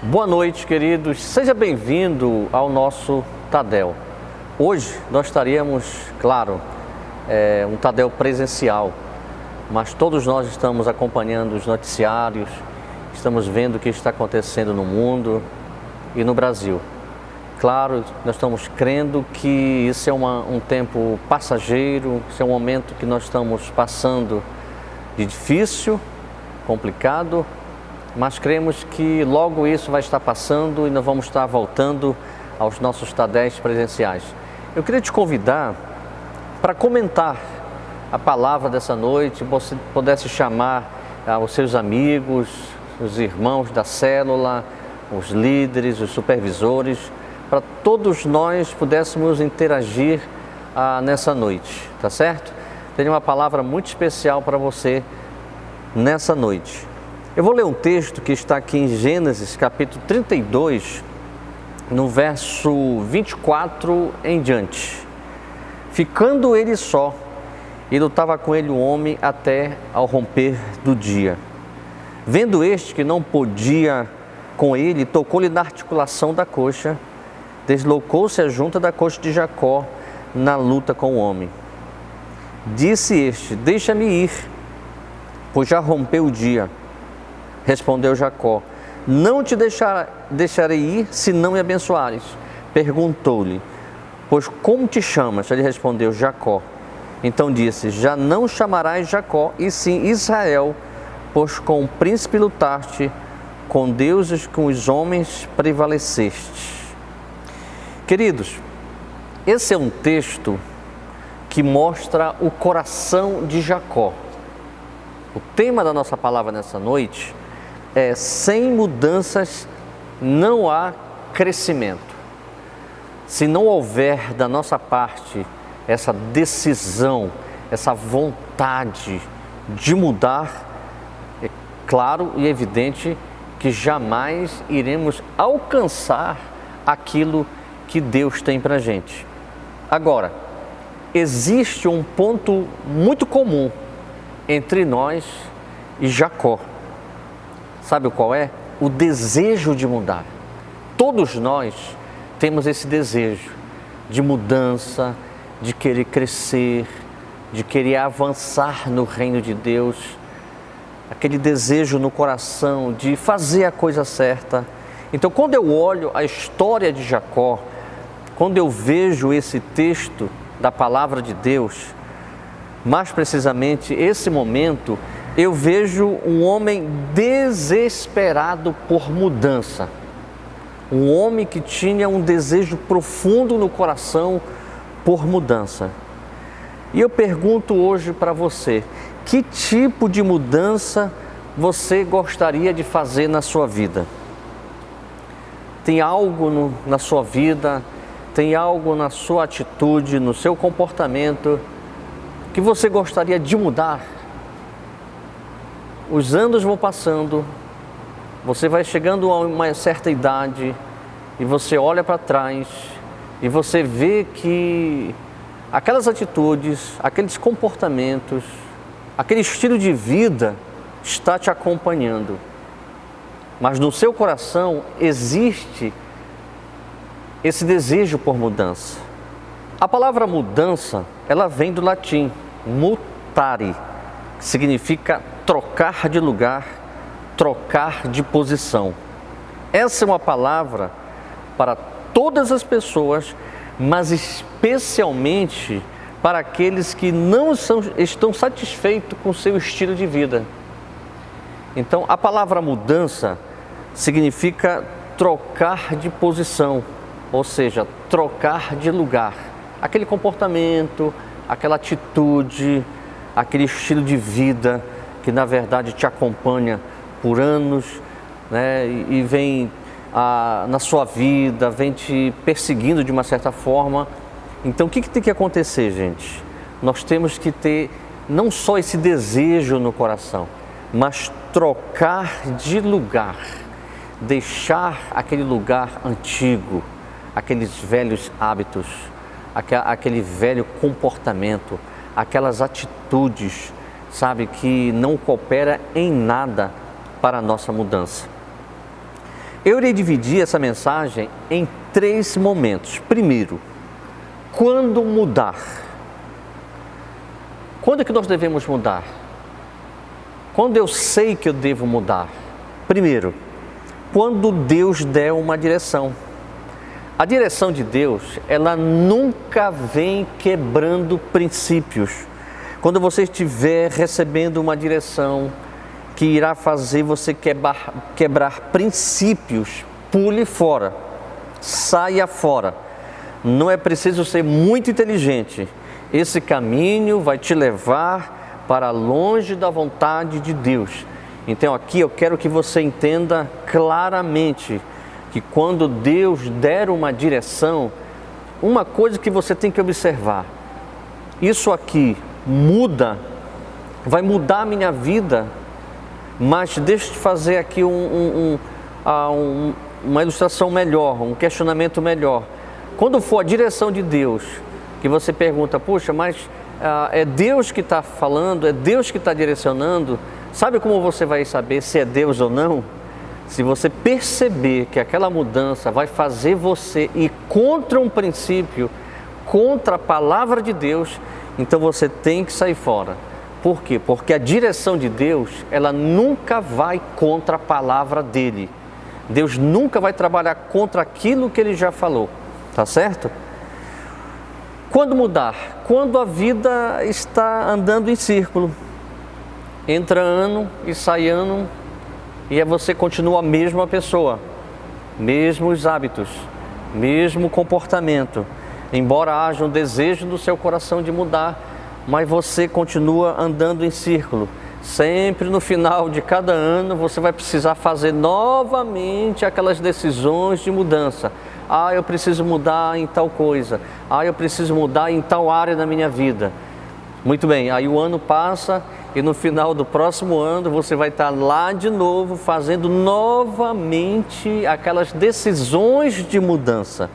Boa noite, queridos. Seja bem-vindo ao nosso Tadel. Hoje nós estaríamos, claro, um Tadel presencial, mas todos nós estamos acompanhando os noticiários, estamos vendo o que está acontecendo no mundo e no Brasil. Claro, nós estamos crendo que isso é um tempo passageiro, isso é um momento que nós estamos passando de difícil, complicado, mas cremos que logo isso vai estar passando e nós vamos estar voltando aos nossos Tadéis presenciais. Eu queria te convidar para comentar a palavra dessa noite, você pudesse chamar os seus amigos, os irmãos da célula, os líderes, os supervisores, para todos nós pudéssemos interagir nessa noite, tá certo? Tenho uma palavra muito especial para você nessa noite. Eu vou ler um texto que está aqui em Gênesis, capítulo 32, no verso 24 em diante. Ficando ele só, e lutava com ele o homem até ao romper do dia. Vendo este que não podia com ele, tocou-lhe na articulação da coxa, deslocou-se a junta da coxa de Jacó na luta com o homem. Disse este: deixa-me ir, pois já rompeu o dia. Respondeu Jacó: não te deixarei ir, se não me abençoares. Perguntou-lhe: pois como te chamas? Ele respondeu: Jacó. Então disse: já não chamarás Jacó, e sim Israel, pois com o príncipe lutaste, com deuses, com os homens prevaleceste. Queridos, esse é um texto que mostra o coração de Jacó. O tema da nossa palavra nessa noite é: sem mudanças não há crescimento. Se não houver da nossa parte essa decisão, essa vontade de mudar, é claro e evidente que jamais iremos alcançar aquilo que Deus tem para a gente. Agora, existe um ponto muito comum entre nós e Jacó. Sabe qual é? O desejo de mudar. Todos nós temos esse desejo de mudança, de querer crescer, de querer avançar no reino de Deus, aquele desejo no coração de fazer a coisa certa. Então, quando eu olho a história de Jacó, quando eu vejo esse texto da palavra de Deus, mais precisamente esse momento, eu vejo um homem desesperado por mudança. Um homem que tinha um desejo profundo no coração por mudança. E eu pergunto hoje para você: que tipo de mudança você gostaria de fazer na sua vida? Tem algo na sua vida, tem algo na sua atitude, no seu comportamento, que você gostaria de mudar? Os anos vão passando, você vai chegando a uma certa idade e você olha para trás e você vê que aquelas atitudes, aqueles comportamentos, aquele estilo de vida está te acompanhando. Mas no seu coração existe esse desejo por mudança. A palavra mudança, ela vem do latim mutare, que significa trocar de lugar, trocar de posição. Essa é uma palavra para todas as pessoas, mas especialmente para aqueles que não estão satisfeitos com o seu estilo de vida. Então, a palavra mudança significa trocar de posição, ou seja, trocar de lugar. Aquele comportamento, aquela atitude, aquele estilo de vida que na verdade te acompanha por anos, né, e vem na sua vida, vem te perseguindo de uma certa forma. Então o que tem que acontecer, gente? Nós temos que ter não só esse desejo no coração, mas trocar de lugar, deixar aquele lugar antigo, aqueles velhos hábitos, aquele velho comportamento, aquelas atitudes, sabe, que não coopera em nada para a nossa mudança. Eu irei dividir essa mensagem em 3 momentos. Primeiro, quando mudar? Quando é que nós devemos mudar? Quando eu sei que eu devo mudar? Primeiro, quando Deus der uma direção. A direção de Deus, ela nunca vem quebrando princípios. Quando você estiver recebendo uma direção que irá fazer você quebrar princípios, pule fora, saia fora. Não é preciso ser muito inteligente. Esse caminho vai te levar para longe da vontade de Deus. Então aqui eu quero que você entenda claramente que quando Deus der uma direção, uma coisa que você tem que observar, isso aqui muda, vai mudar a minha vida, mas deixa eu te fazer aqui uma ilustração melhor, um questionamento melhor. Quando for a direção de Deus, que você pergunta, puxa, mas é Deus que está falando, é Deus que está direcionando, sabe como você vai saber se é Deus ou não? Se você perceber que aquela mudança vai fazer você ir contra um princípio, contra a palavra de Deus, então você tem que sair fora. Por quê? Porque a direção de Deus, ela nunca vai contra a palavra dele. Deus nunca vai trabalhar contra aquilo que ele já falou, tá certo? Quando mudar? Quando a vida está andando em círculo. Entra ano e sai ano, e você continua a mesma pessoa, mesmos hábitos, mesmo comportamento. Embora haja um desejo no seu coração de mudar, mas você continua andando em círculo. Sempre no final de cada ano você vai precisar fazer novamente aquelas decisões de mudança. Ah, eu preciso mudar em tal coisa. Ah, eu preciso mudar em tal área da minha vida. Muito bem, aí o ano passa e no final do próximo ano você vai estar lá de novo fazendo novamente aquelas decisões de mudança.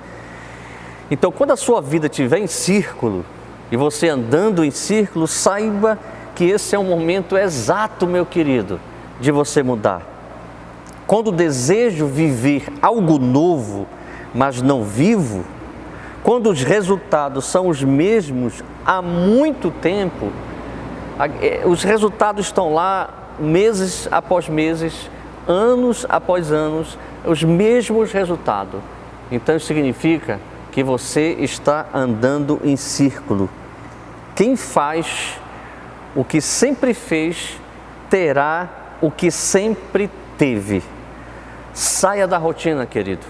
Então, quando a sua vida estiver em círculo e você andando em círculo, saiba que esse é o momento exato, meu querido, de você mudar. Quando desejo viver algo novo, mas não vivo, quando os resultados são os mesmos há muito tempo, os resultados estão lá meses após meses, anos após anos, os mesmos resultados. Então isso significa que você está andando em círculo. Quem faz o que sempre fez, terá o que sempre teve. Saia da rotina, querido.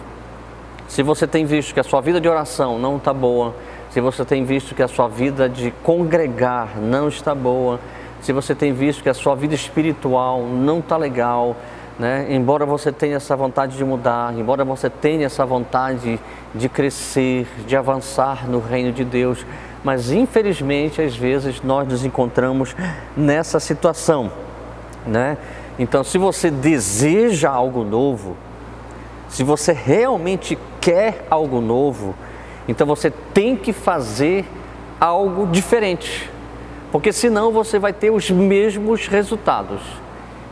Se você tem visto que a sua vida de oração não está boa, se você tem visto que a sua vida de congregar não está boa, se você tem visto que a sua vida espiritual não está legal, né? Embora você tenha essa vontade de mudar, embora você tenha essa vontade de crescer, de avançar no reino de Deus, mas infelizmente às vezes nós nos encontramos nessa situação, né? Então, se você deseja algo novo, se você realmente quer algo novo, então você tem que fazer algo diferente, porque senão você vai ter os mesmos resultados.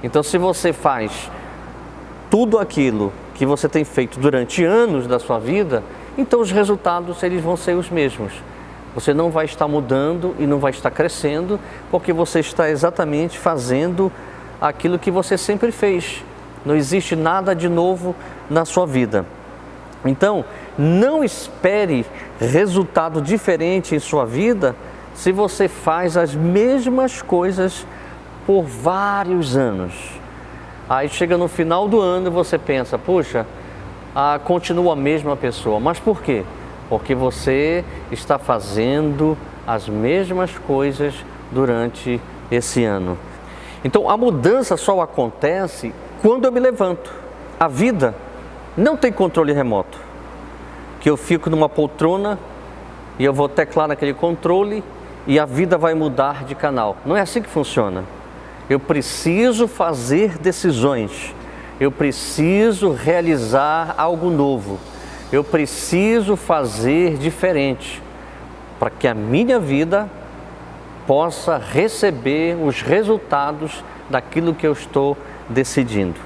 Então, se você faz tudo aquilo que você tem feito durante anos da sua vida, então os resultados eles vão ser os mesmos. Você não vai estar mudando e não vai estar crescendo, porque você está exatamente fazendo aquilo que você sempre fez. Não existe nada de novo na sua vida. Então, não espere resultado diferente em sua vida se você faz as mesmas coisas por vários anos. Aí chega no final do ano e você pensa, puxa, continua a mesma pessoa. Mas por quê? Porque você está fazendo as mesmas coisas durante esse ano. Então, a mudança só acontece quando eu me levanto. A vida não tem controle remoto, que eu fico numa poltrona e eu vou teclar naquele controle e a vida vai mudar de canal. Não é assim que funciona. Eu preciso fazer decisões, eu preciso realizar algo novo, eu preciso fazer diferente para que a minha vida possa receber os resultados daquilo que eu estou decidindo.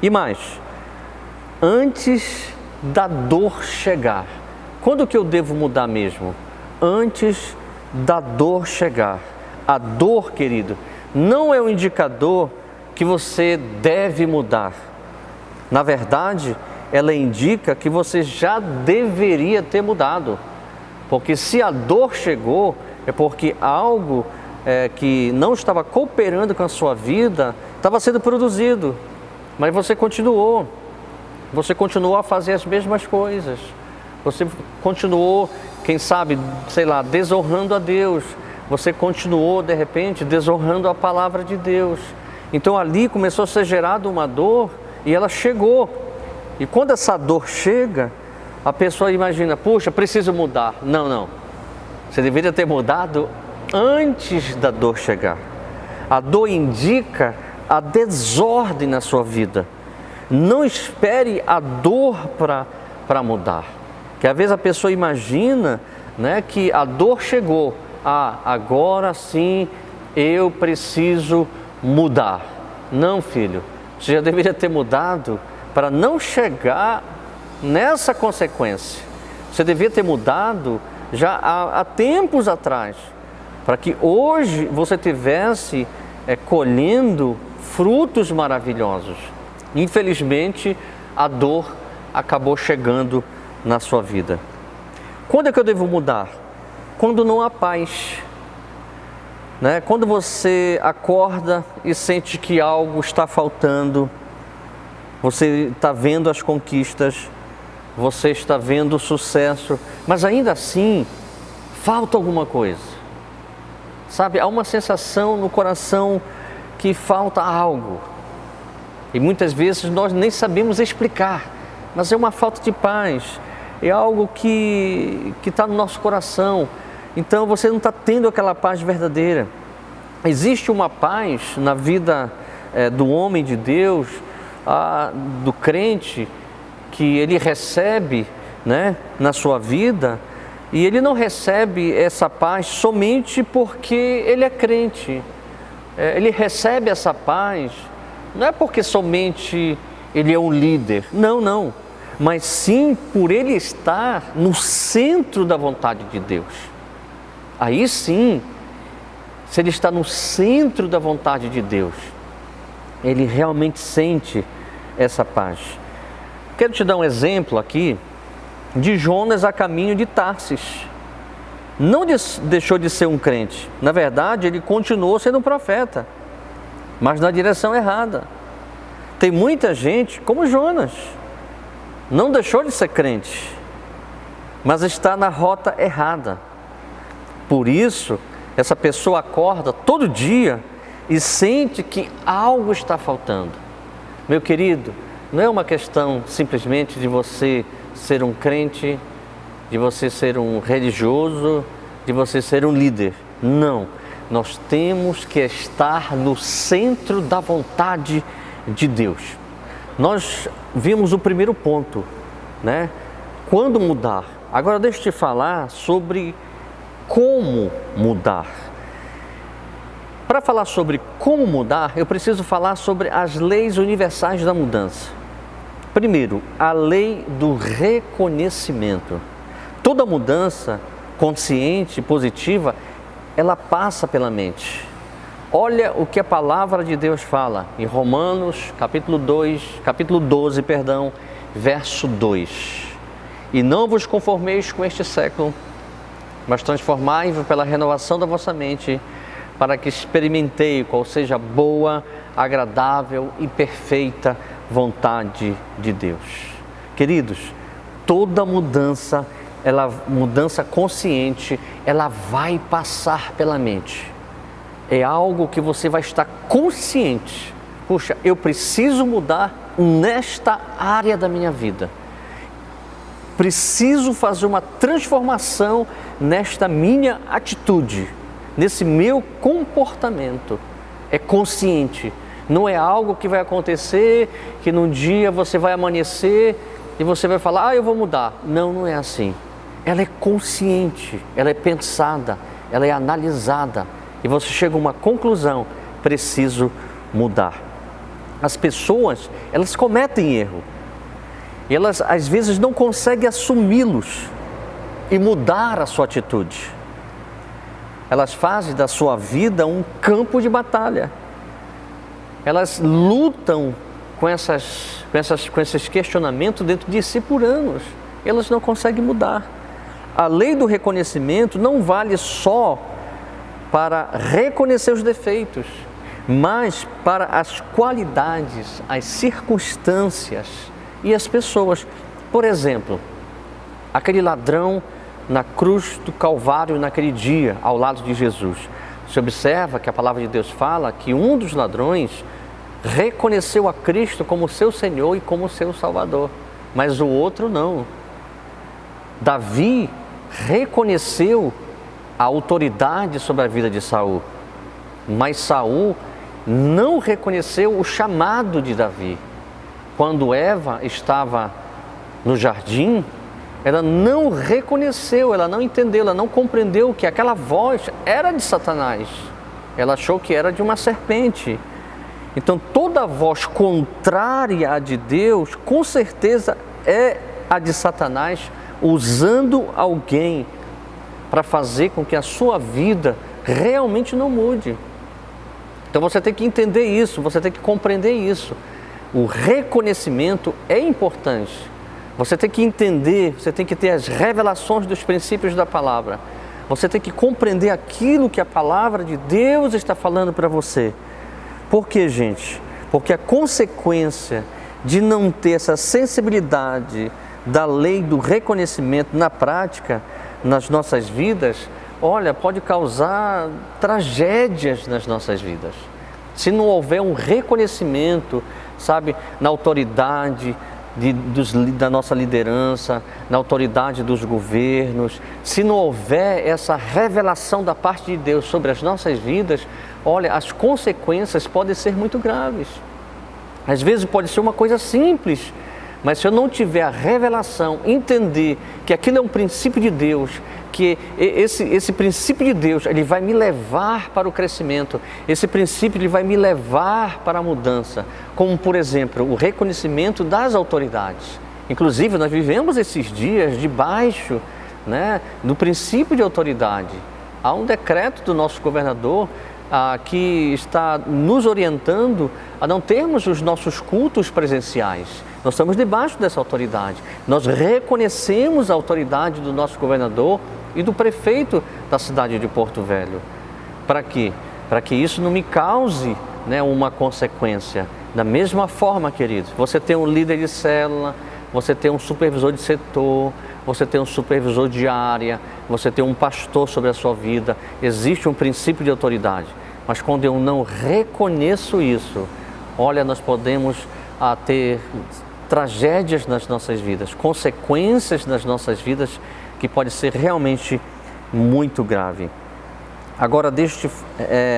E mais, antes da dor chegar. Quando que eu devo mudar mesmo? Antes da dor chegar. A dor, querido, não é um indicador que você deve mudar. Na verdade, ela indica que você já deveria ter mudado. Porque se a dor chegou, é porque algo que não estava cooperando com a sua vida estava sendo produzido. Mas você continuou a fazer as mesmas coisas. Você continuou, quem sabe, desonrando a Deus. Você continuou, de repente, desonrando a palavra de Deus. Então ali começou a ser gerada uma dor e ela chegou. E quando essa dor chega, a pessoa imagina, puxa, preciso mudar. Não. Você deveria ter mudado antes da dor chegar. A dor indica a desordem na sua vida. Não espere a dor para mudar. Que às vezes a pessoa imagina, que a dor chegou. Agora sim eu preciso mudar. Não, filho. Você já deveria ter mudado para não chegar nessa consequência. Você deveria ter mudado já há tempos atrás, para que hoje você tivesse colhendo frutos maravilhosos. Infelizmente, a dor acabou chegando na sua vida. Quando é que eu devo mudar? Quando não há paz. Quando você acorda e sente que algo está faltando, você está vendo as conquistas, você está vendo o sucesso, mas ainda assim, falta alguma coisa. Sabe, há uma sensação no coração que falta algo. E muitas vezes nós nem sabemos explicar, mas é uma falta de paz, é algo que está no nosso coração. Então você não está tendo aquela paz verdadeira. Existe uma paz na vida do homem de Deus, do crente, que ele recebe na sua vida, e ele não recebe essa paz somente porque ele é crente. Ele recebe essa paz não é porque somente ele é um líder, não, mas sim por ele estar no centro da vontade de Deus. Aí sim, se ele está no centro da vontade de Deus, ele realmente sente essa paz. Quero te dar um exemplo aqui de Jonas a caminho de Tarsis. Não deixou de ser um crente. Na verdade, ele continuou sendo um profeta, mas na direção errada. Tem muita gente como Jonas, não deixou de ser crente, mas está na rota errada. Por isso, essa pessoa acorda todo dia e sente que algo está faltando. Meu querido, não é uma questão simplesmente de você ser um crente, de você ser um religioso, de você ser um líder. Não, nós temos que estar no centro da vontade de Deus. Nós vimos o primeiro ponto, Quando mudar. Agora deixa eu te falar sobre como mudar. Para falar sobre como mudar, eu preciso falar sobre as leis universais da mudança. Primeiro, a lei do reconhecimento. Toda mudança consciente, positiva, ela passa pela mente. Olha o que a palavra de Deus fala em Romanos, capítulo 12, verso 2. E não vos conformeis com este século, mas transformai-vos pela renovação da vossa mente, para que experimentei qual seja a boa, agradável e perfeita vontade de Deus. Queridos, toda mudança, mudança consciente, ela vai passar pela mente. É algo que você vai estar consciente. Puxa, eu preciso mudar nesta área da minha vida. Preciso fazer uma transformação nesta minha atitude, nesse meu comportamento. É consciente. Não é algo que vai acontecer, que num dia você vai amanhecer e você vai falar, eu vou mudar. Não, não é assim. Ela é consciente, ela é pensada, ela é analisada. E você chega a uma conclusão, preciso mudar. As pessoas, elas cometem erro. e elas às vezes não conseguem assumi-los e mudar a sua atitude. Elas fazem da sua vida um campo de batalha. Elas lutam com esses questionamentos dentro de si por anos. Elas não conseguem mudar. A lei do reconhecimento não vale só para reconhecer os defeitos, mas para as qualidades, as circunstâncias e as pessoas. Por exemplo, aquele ladrão na cruz do Calvário naquele dia, ao lado de Jesus. Você observa que a palavra de Deus fala que um dos ladrões reconheceu a Cristo como seu Senhor e como seu Salvador, mas o outro não. Davi reconheceu a autoridade sobre a vida de Saul, mas Saul não reconheceu o chamado de Davi. Quando Eva estava no jardim, ela não reconheceu, ela não entendeu, ela não compreendeu que aquela voz era de Satanás. Ela achou que era de uma serpente. Então toda voz contrária à de Deus, com certeza é a de Satanás, usando alguém para fazer com que a sua vida realmente não mude. Então você tem que entender isso, você tem que compreender isso. O reconhecimento é importante. Você tem que entender, você tem que ter as revelações dos princípios da palavra. Você tem que compreender aquilo que a palavra de Deus está falando para você. Por quê, gente? Porque a consequência de não ter essa sensibilidade da lei do reconhecimento na prática, nas nossas vidas, olha, pode causar tragédias nas nossas vidas. Se não houver um reconhecimento, sabe, na autoridade da nossa liderança, na autoridade dos governos, se não houver essa revelação da parte de Deus sobre as nossas vidas, olha, as consequências podem ser muito graves. Às vezes pode ser uma coisa simples, mas se eu não tiver a revelação, entender que aquilo é um princípio de Deus, que esse princípio de Deus, ele vai me levar para o crescimento, esse princípio ele vai me levar para a mudança, como por exemplo, o reconhecimento das autoridades. Inclusive nós vivemos esses dias debaixo, do princípio de autoridade. Há um decreto do nosso governador que está nos orientando a não termos os nossos cultos presenciais. Nós estamos debaixo dessa autoridade. Nós reconhecemos a autoridade do nosso governador e do prefeito da cidade de Porto Velho. Para quê? Para que isso não me cause uma consequência. Da mesma forma, queridos, você tem um líder de célula, você tem um supervisor de setor, você tem um supervisor de área, você tem um pastor sobre a sua vida. Existe um princípio de autoridade. Mas quando eu não reconheço isso, olha, nós podemos ter tragédias nas nossas vidas, consequências nas nossas vidas que pode ser realmente muito grave. Agora deixa eu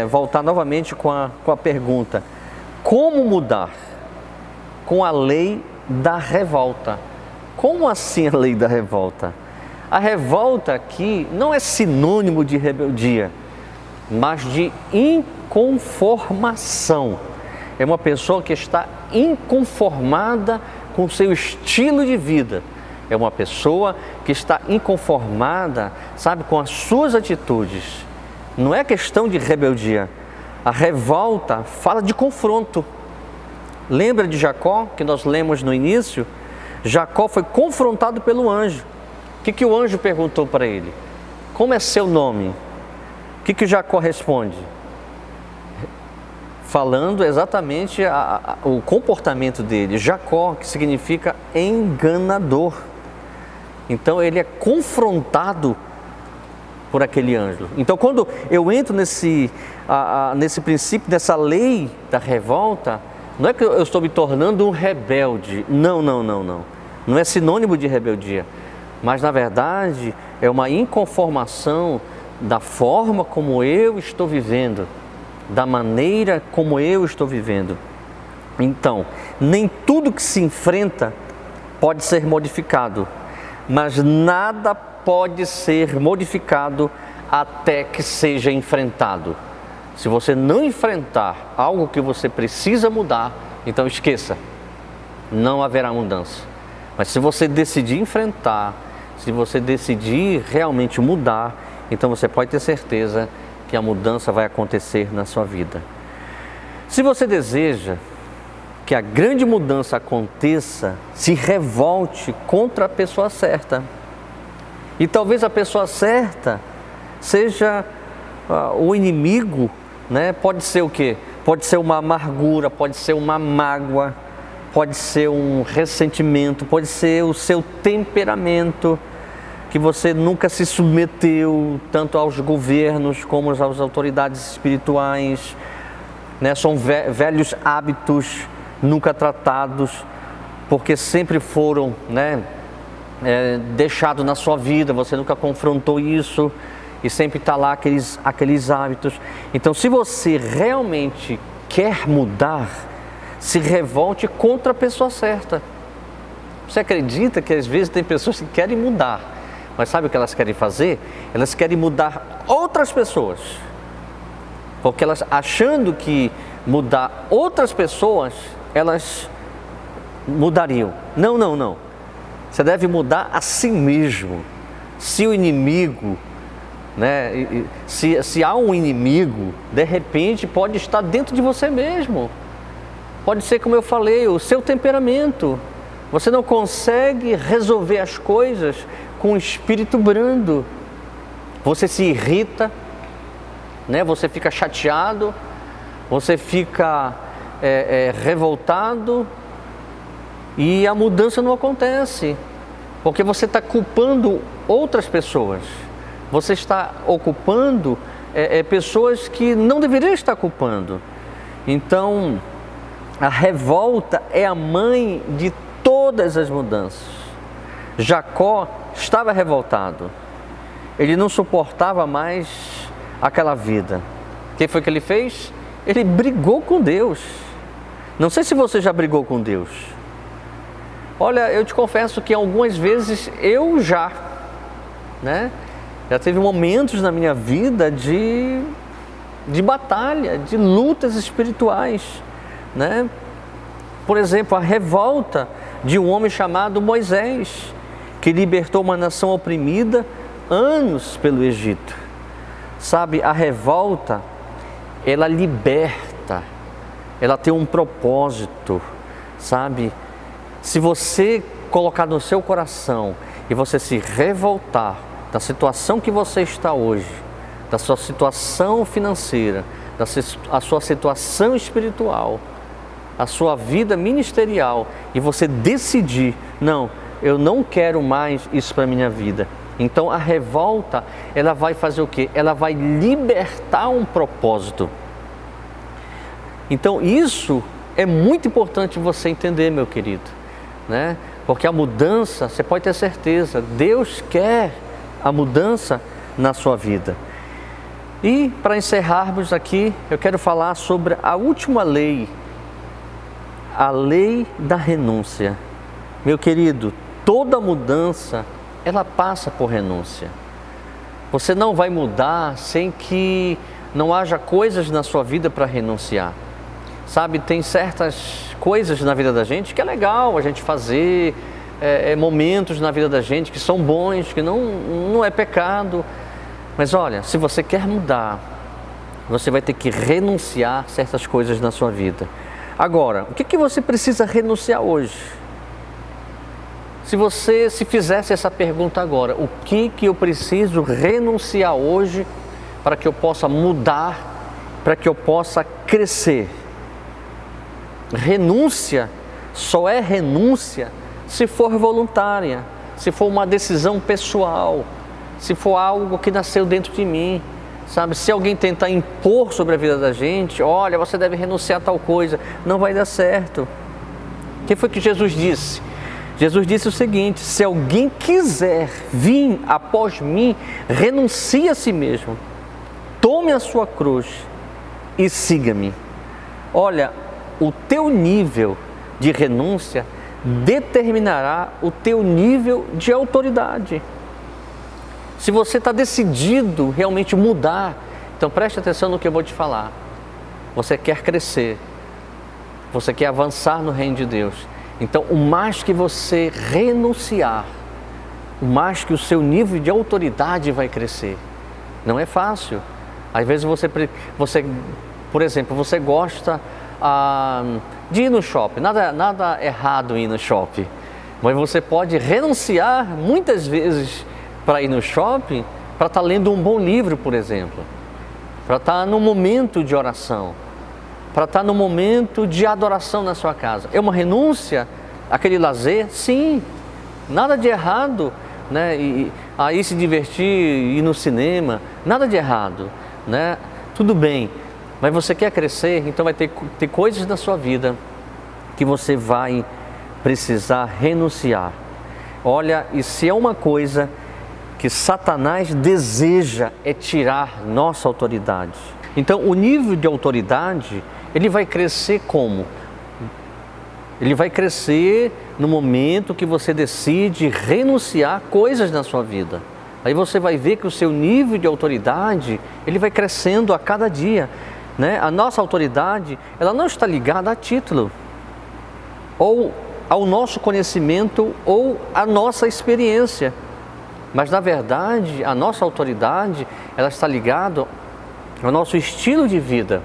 voltar novamente com a pergunta: como mudar com a lei da revolta? Como assim a lei da revolta? A revolta aqui não é sinônimo de rebeldia, mas de inconformação. É uma pessoa que está inconformada com o seu estilo de vida. É uma pessoa que está inconformada, sabe, com as suas atitudes. Não é questão de rebeldia. A revolta fala de confronto. Lembra de Jacó, que nós lemos no início? Jacó foi confrontado pelo anjo. O que o anjo perguntou para ele? Como é seu nome? O que Jacó responde? Falando exatamente o comportamento dele. Jacó, que significa enganador. Então ele é confrontado por aquele anjo. Então quando eu entro nesse princípio, nessa lei da revolta, não é que eu estou me tornando um rebelde. Não. Não é sinônimo de rebeldia. Mas na verdade é uma inconformação da forma como eu estou vivendo, da maneira como eu estou vivendo. Então, nem tudo que se enfrenta pode ser modificado, mas nada pode ser modificado até que seja enfrentado. Se você não enfrentar algo que você precisa mudar, então esqueça, não haverá mudança. Mas se você decidir enfrentar, se você decidir realmente mudar, então você pode ter certeza que a mudança vai acontecer na sua vida. Se você deseja que a grande mudança aconteça, se revolte contra a pessoa certa. E talvez a pessoa certa seja o inimigo, né? Pode ser o quê? Pode ser uma amargura, pode ser uma mágoa, pode ser um ressentimento, pode ser o seu temperamento, que você nunca se submeteu tanto aos governos como às autoridades espirituais, né? São velhos hábitos nunca tratados, porque sempre foram, né, deixados na sua vida, você nunca confrontou isso e sempre está lá aqueles hábitos. Então, se você realmente quer mudar, se revolte contra a pessoa certa. Você acredita que às vezes tem pessoas que querem mudar, mas sabe o que elas querem fazer? Elas querem mudar outras pessoas, porque elas achando que mudar outras pessoas, elas mudariam. Não, não, não. Você deve mudar a si mesmo. Se o inimigo, né, se há um inimigo, de repente pode estar dentro de você mesmo. Pode ser, como eu falei, o seu temperamento. Você não consegue resolver as coisas com um espírito brando. Você se irrita, né? Você fica chateado, você fica revoltado e a mudança não acontece, porque você está culpando outras pessoas, você está ocupando pessoas que não deveriam estar culpando. Então, a revolta é a mãe de todas as mudanças. Jacó estava revoltado, ele não suportava mais aquela vida. O que foi que ele fez? Ele brigou com Deus. Não sei se você já brigou com Deus. Olha, eu te confesso que algumas vezes eu já teve momentos na minha vida de batalha, de lutas espirituais, né? Por exemplo, a revolta de um homem chamado Moisés, que libertou uma nação oprimida anos pelo Egito. Sabe, a revolta, ela liberta, ela tem um propósito, sabe? Se você colocar no seu coração e você se revoltar da situação que você está hoje, da sua situação financeira, da sua situação espiritual, a sua vida ministerial, e você decidir, não, eu não quero mais isso para a minha vida. Então a revolta, ela vai fazer o quê? Ela vai libertar um propósito. Então isso é muito importante você entender, meu querido, né? Porque a mudança, você pode ter certeza, Deus quer a mudança na sua vida. E para encerrarmos aqui, eu quero falar sobre a última lei, a lei da renúncia. Meu querido, toda mudança, ela passa por renúncia. Você não vai mudar sem que não haja coisas na sua vida para renunciar. Sabe, tem certas coisas na vida da gente que é legal a gente fazer, momentos na vida da gente que são bons, que não é pecado. Mas olha, se você quer mudar, você vai ter que renunciar certas coisas na sua vida. Agora, o que você precisa renunciar hoje? Se você se fizesse essa pergunta agora, o que eu preciso renunciar hoje para que eu possa mudar, para que eu possa crescer? Renúncia só é renúncia se for voluntária, se for uma decisão pessoal, se for algo que nasceu dentro de mim, sabe? Se alguém tentar impor sobre a vida da gente, olha, você deve renunciar a tal coisa, não vai dar certo. O que foi que Jesus disse? Jesus disse o seguinte: se alguém quiser vir após mim, renuncie a si mesmo, tome a sua cruz e siga-me. Olha, o teu nível de renúncia determinará o teu nível de autoridade. Se você está decidido realmente mudar, então preste atenção no que eu vou te falar. Você quer crescer, você quer avançar no reino de Deus, Então, o mais que você renunciar, o mais que o seu nível de autoridade vai crescer. Não é fácil. Às vezes você por exemplo, você gosta de ir no shopping. Nada errado em ir no shopping. Mas você pode renunciar muitas vezes para ir no shopping, para estar lendo um bom livro, por exemplo. Para estar num momento de oração. Para estar num momento de adoração na sua casa. É uma renúncia àquele lazer? Sim. Nada de errado, né? Aí se divertir, ir no cinema, nada de errado, né? Tudo bem, mas você quer crescer, então vai ter coisas na sua vida que você vai precisar renunciar. Olha, e se é uma coisa que Satanás deseja é tirar nossa autoridade. Então o nível de autoridade, ele vai crescer como? Ele vai crescer no momento que você decide renunciar coisas na sua vida. Aí você vai ver que o seu nível de autoridade, ele vai crescendo a cada dia, né? A nossa autoridade, ela não está ligada a título, ou ao nosso conhecimento, ou à nossa experiência. Mas na verdade, a nossa autoridade, ela está ligada ao nosso estilo de vida.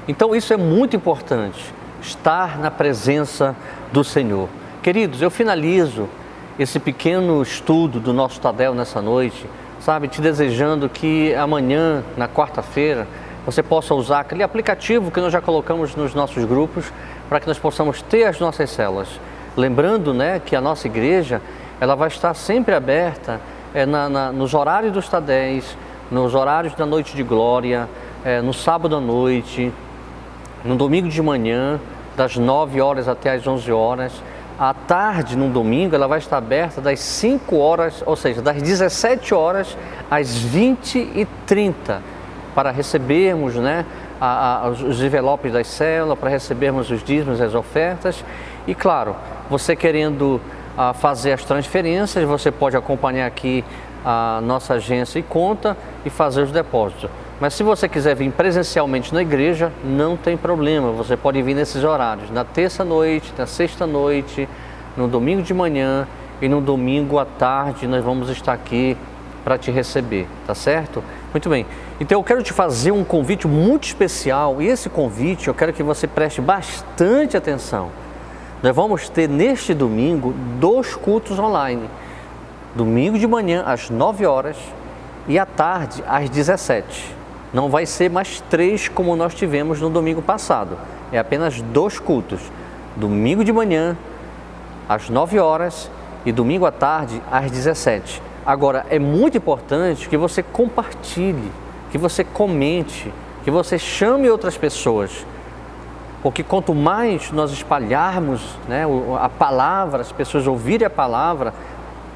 Então isso é muito importante. Estar na presença do Senhor. Queridos, eu finalizo esse pequeno estudo do nosso Tadel nessa noite, sabe, te desejando que amanhã, na quarta-feira, você possa usar aquele aplicativo que nós já colocamos nos nossos grupos, para que nós possamos ter as nossas células. Lembrando, né, que a nossa igreja, ela vai estar sempre aberta nos horários dos Tadéis, nos horários da noite de glória, no sábado à noite, no domingo de manhã, das 9 horas até as 11 horas. À tarde, no domingo, ela vai estar aberta das 5 horas, ou seja, das 17 horas às 20h30, para recebermos, né, os envelopes das células, para recebermos os dízimos e as ofertas. E claro, você querendo fazer as transferências, você pode acompanhar aqui a nossa agência e conta e fazer os depósitos. Mas se você quiser vir presencialmente na igreja, não tem problema, você pode vir nesses horários, na terça-noite, na sexta-noite, no domingo de manhã e no domingo à tarde nós vamos estar aqui para te receber, tá certo? Muito bem, então eu quero te fazer um convite muito especial e esse convite eu quero que você preste bastante atenção. Nós vamos ter neste domingo 2 cultos online, domingo de manhã às 9 horas e à tarde às 17. Não vai ser mais 3 como nós tivemos no domingo passado. É apenas 2 cultos. Domingo de manhã, às 9 horas e domingo à tarde, às 17. Agora, é muito importante que você compartilhe, que você comente, que você chame outras pessoas. Porque quanto mais nós espalharmos, né, a palavra, as pessoas ouvirem a palavra,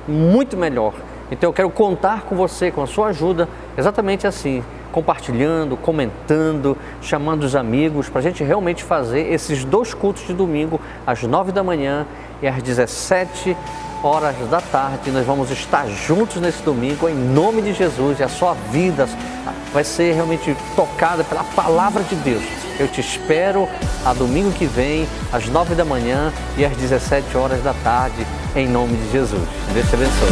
muito melhor. Então eu quero contar com você, com a sua ajuda, exatamente assim, compartilhando, comentando, chamando os amigos, para a gente realmente fazer esses 2 cultos de domingo, às 9 da manhã e às 17 horas da tarde. Nós vamos estar juntos nesse domingo, em nome de Jesus, e a sua vida vai ser realmente tocada pela palavra de Deus. Eu te espero a domingo que vem, às 9 da manhã e às 17 horas da tarde, em nome de Jesus. Deus te abençoe.